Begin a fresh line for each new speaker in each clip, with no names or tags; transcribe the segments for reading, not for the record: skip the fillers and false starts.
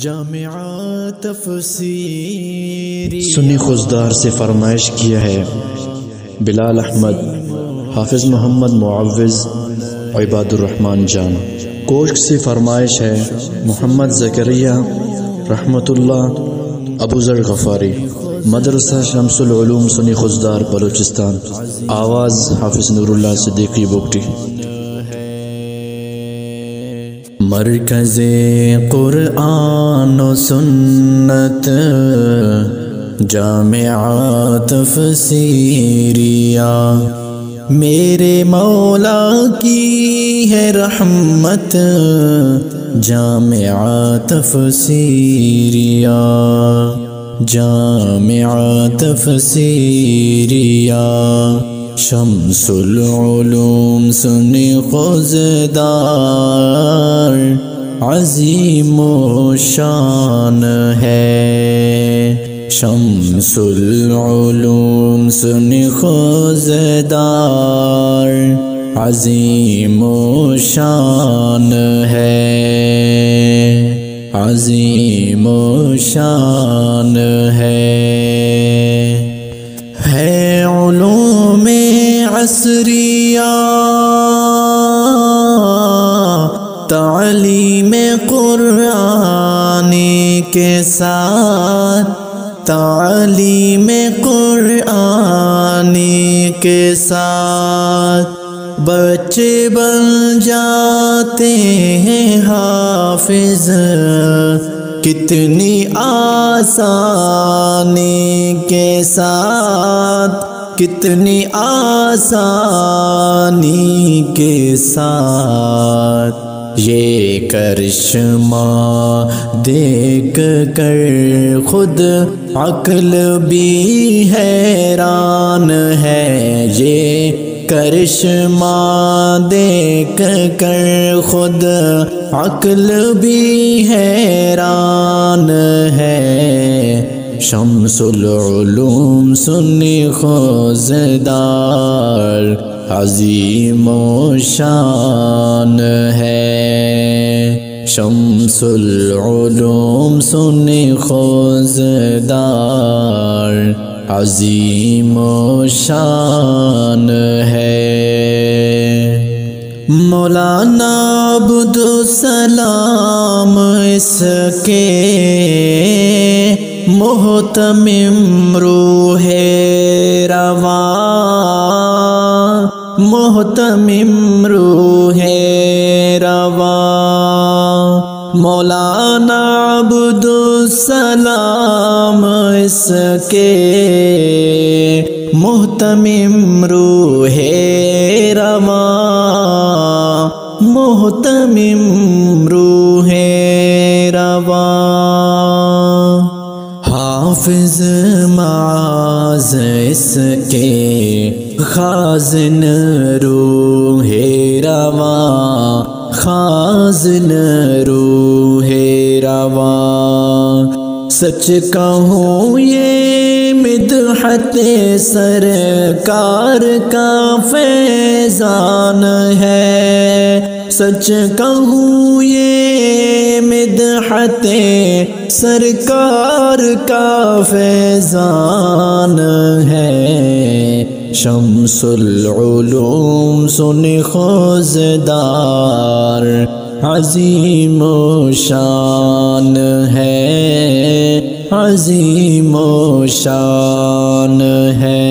جامعہ تفسیری
سنی خزدار سے فرمائش کیا ہے بلال احمد، حافظ محمد معوض، عباد الرحمن جان۔ کوشک سے فرمائش ہے محمد زکریا رحمت اللہ ابو ذر غفاری، مدرسہ شمس العلوم سنی خزدار بلوچستان۔ آواز حافظ نور اللہ صدیقی بگٹی۔
مرکز قرآن و سنت جامعہ تفسیریہ، میرے مولا کی ہے رحمت جامعہ تفسیریہ، جامعہ تفسیریہ۔ شمس العلوم سنی خزدار عظیم و شان ہے، شمس العلوم سنی خزدار عظیم و شان ہے، عظیم و شان ہے علوم عصریہ، تعلیم قرآنی کے ساتھ، تعلیم قرآنی کے ساتھ بچے بن جاتے ہیں حافظ، کتنی آسانی کے ساتھ، کتنی آسانی کے ساتھ یہ کرشمہ دیکھ کر خود عقل بھی حیران ہے، یہ کرشمہ دیکھ کر خود عقل بھی حیران ہے۔ شمس العلوم سنی خزدار عظیم و شان ہے، شمس العلوم سنی خزدار عظیم و شان ہے۔ مولانا عبدالسلام اس کے محتمم روح رواں، محتمم روح رواں، مولانا عبدالسلام اس کے محتمم روح رواں، محتمم روح رواں۔ حافظ معاذ اس کے خازن روح رواں، خازن روح رواں۔ سچ کہوں یہ مدحت سرکار کا فیضان ہے، سچ کہوں یہ مدحت سرکار کا فیضان ہے۔ شمس العلوم سنی خزدار عظیم و شان ہے، عظیم و شان ہے۔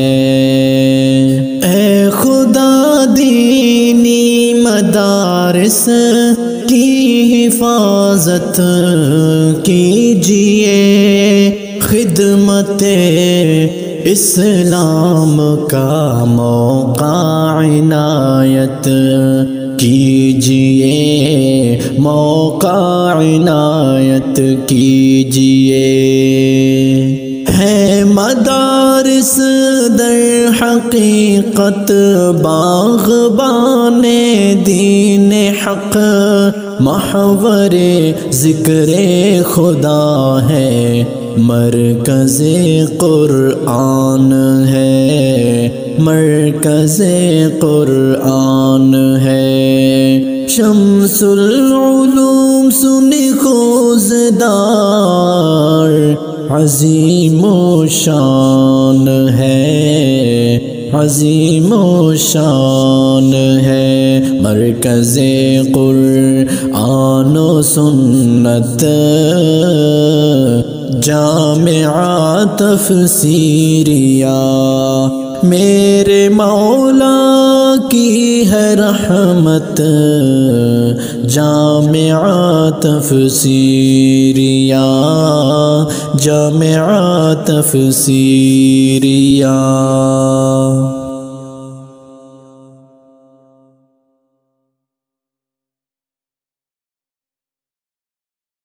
اے خدا دینی مدارس کی حفاظت کیجئے، خدمت اسلام کا موقع عنایت کیجئے، موقع عنایت کیجئے۔ ہے مدارس در حقیقت باغبان دین حق، محور ذکر خدا ہے، مرکز قرآن ہے، مرکز قرآن ہے۔ شمس العلوم سنی خوزدار عظیم و شان ہے، عظیم و شان ہے، مرکز قرآن و سنت جامعہ تفسیریہ، میرے مولا کی ہے رحمت جامعہ تفسیریہ، جامعہ تفسیریہ۔